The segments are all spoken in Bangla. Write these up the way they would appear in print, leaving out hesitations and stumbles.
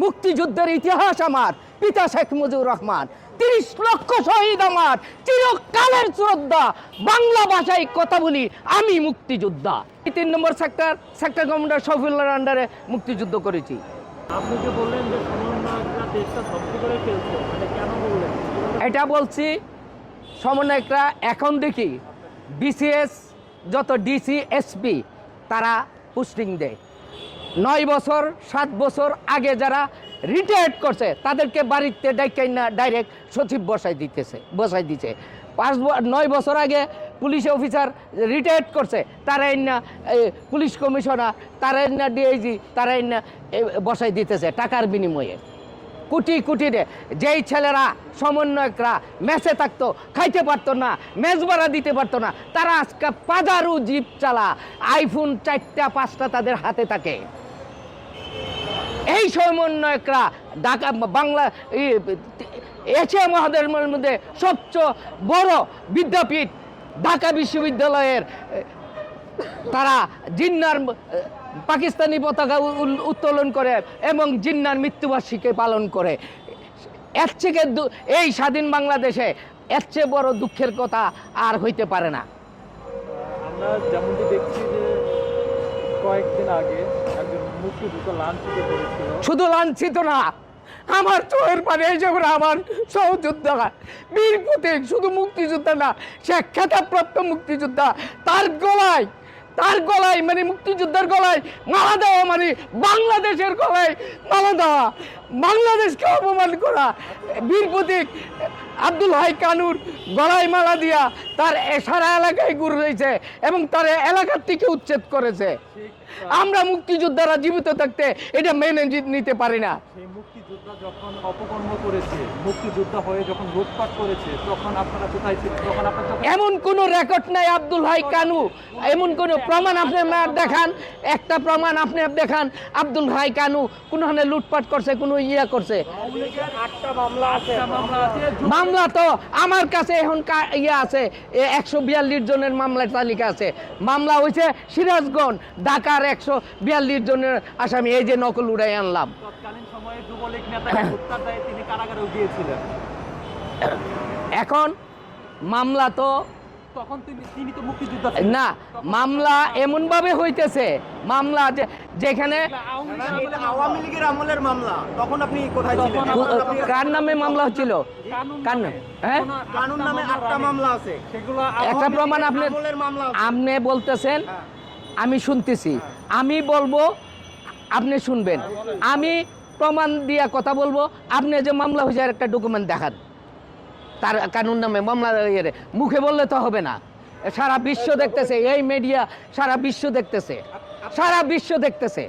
মুক্তিযুদ্ধের ইতিহাস আমার পিতা শেখ মুজিবুর রহমান, ৩০ লক্ষ শহীদ আমার চিরকালের শ্রদ্ধা। বাংলা ভাষায় কথা বলি আমি মুক্তিযোদ্ধা। ৩ নম্বর সেক্টর কমান্ডার শফিউল্লাহর আন্ডারে মুক্তিযুদ্ধ করেছি। আপনি যে বললেন যে সমন্বয়করা দেশটা ধ্বংস করে ফেলছে, মানে কেন বললেন? এটা বলছি সমন্বয়করা এখন দেখি বিসিএস যত ডিসি এসপি তারা পোস্টিং দেয়। 9 বছর 7 বছর আগে যারা রিটায়ার্ড করছে তাদেরকে বাড়িতে ডাইকাই না ডাইরেক্ট সচিব বসাই দিচ্ছে। 9 বছর আগে পুলিশ অফিসার রিটায়ার্ড করছে তারা না পুলিশ কমিশনার, তারা না ডিআইজি, তারা না বসাই দিতেছে টাকার বিনিময়ে কোটি কোটি রে। যেই ছেলেরা সমন্বয়করা মেসে থাকতো, খাইতে পারতো না, মেজ ভাড়া দিতে পারতো না, তারা আজকে পাজারু জিপ চালা, আইফোন 4টা 5টা তাদের হাতে থাকে। এই সমন্বয়করা ঢাকা বাংলা এশিয়া মহাদেশের মধ্যে সবচেয়ে বড় বিদ্যাপীঠ ঢাকা বিশ্ববিদ্যালয়ের তারা জিন্নার পাকিস্তানি পতাকা উত্তোলন করে এবং জিন্নার মৃত্যুবার্ষিকী পালন করে। এর থেকে এই স্বাধীন বাংলাদেশে এর চেয়ে বড় দুঃখের কথা আর হইতে পারে না। আমরা যেমনটি দেখছি যে কয়েকদিন আগে একজন মুক্তিযুদ্ধ লাঞ্ছিত করেছিল। শুধু লাঞ্ছিত না, আমার চোখের পানে এসে আমার সহযোদ্ধা বীর প্রতীক, শুধু মুক্তিযোদ্ধা না, সে খেতাবপ্রাপ্ত মুক্তিযোদ্ধা। তার গলায় মানে মুক্তিযোদ্ধার গলায় মালা দেওয়া মানে বাংলাদেশের গলায় মালা দেওয়া, বাংলাদেশকে অপমান করা। বীর প্রতীক আব্দুল হাই কানুর গলায় মালা দিয়া তার সারা এলাকায় ঘুরে রয়েছে এবং তার এলাকার থেকে উচ্ছেদ করেছে। আমরা মুক্তিযোদ্ধারা জীবিত থাকতে এটা মেনে নিতে পারি না। সেই মুক্তিযোদ্ধা যখন অপকর্ম করেছে, মুক্তিযোদ্ধা হয়ে যখন লুটপাট করেছে, তখন আপনারা কোথায় ছিলেন? তখন এমন কোনো রেকর্ড নাই আব্দুল হাই কানু, এমন কোনো প্রমাণ আপনি দেখান, একটা প্রমাণ আপনি দেখান আব্দুল হাই কানু কোনখানে লুটপাট করছে, কোনো করছে। মামলা তো আমার কাছে এখন আছে 142 জনের মামলার তালিকা আছে। মামলা হয়েছে সিরাজগঞ্জ, ঢাকার 142 জনের আসামি। এই যে নকল উড়াই আনলাম। তৎকালীন সময়ে যুবলীগ নেতাকে হত্যার দায়ে তিনি কারাগারেও গিয়েছিলেন। এখন মামলা তো তখন তিনি তো মুক্তিযোদ্ধা না, মামলা এমন ভাবে হইতেছে, মামলা যেখানে আওয়ামী লীগের আমলের মামলা, তখন আপনি কোথায় ছিলেন? কার নামে মামলা হচ্ছিল? কার নামে? হ্যাঁ, কানুন নামে 8টা মামলা আছে, সেগুলো একটা প্রমাণ আপনি বলতেছেন, আমি শুনতেছি, আমি বলবো আপনি শুনবেন, আমি প্রমাণ দিয়ে কথা বলবো। আপনি যে মামলা হয়েছে একটা ডকুমেন্ট দেখান, তার কানুন নামে মামলা মুখে বললে তো হবে না। সারা বিশ্ব দেখতেছে, এই মিডিয়া সারা বিশ্ব দেখতেছে, সারা বিশ্ব দেখতেছে।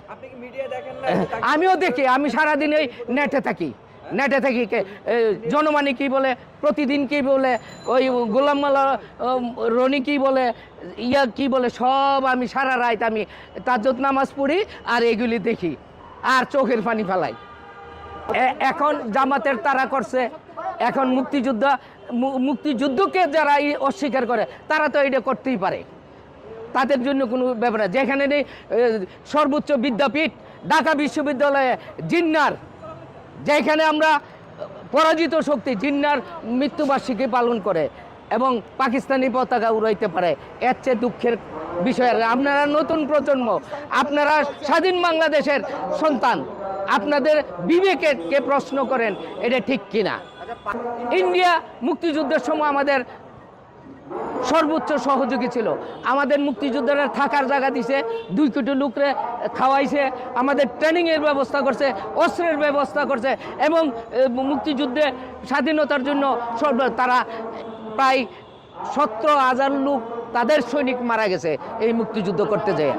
আমিও দেখি, আমি সারাদিন এই নেটে থাকি। জনমানি কি বলে, প্রতিদিন কি বলে, ওই গোলাম মালা রনি কি বলে, কি বলে, সব আমি সারা রাত আমি তাজ্জুদ নামাজ পড়ি আর এগুলি দেখি আর চোখের পানি ফেলাই। এখন জামাতের তারা করছে, এখন মুক্তিযুদ্ধকে যারা অস্বীকার করে তারা তো এটা করতেই পারে, তাদের জন্য কোনো ব্যাপার না। যেখানে নেই সর্বোচ্চ বিদ্যাপীঠ ঢাকা বিশ্ববিদ্যালয়ে জিন্নার, যেখানে আমরা পরাজিত শক্তি জিন্নার মৃত্যুবার্ষিকী পালন করে এবং পাকিস্তানি পতাকা উড়াইতে পারে, এর চেয়ে দুঃখের বিষয়। আপনারা নতুন প্রজন্ম, আপনারা স্বাধীন বাংলাদেশের সন্তান, আপনাদের বিবেককে প্রশ্ন করেন এটা ঠিক কিনা। ইন্ডিয়া মুক্তিযুদ্ধের সময় আমাদের সর্বোচ্চ সহযোগী ছিল। আমাদের মুক্তিযোদ্ধারা থাকার জায়গা দিছে, 2 কোটি লোকরে খাওয়াইছে, আমাদের ট্রেনিংয়ের ব্যবস্থা করছে, অস্ত্রের ব্যবস্থা করছে এবং মুক্তিযুদ্ধে স্বাধীনতার জন্য তারা প্রায় 17,000 লোক তাদের সৈনিক মারা গেছে এই মুক্তিযুদ্ধ করতে যেয়ে।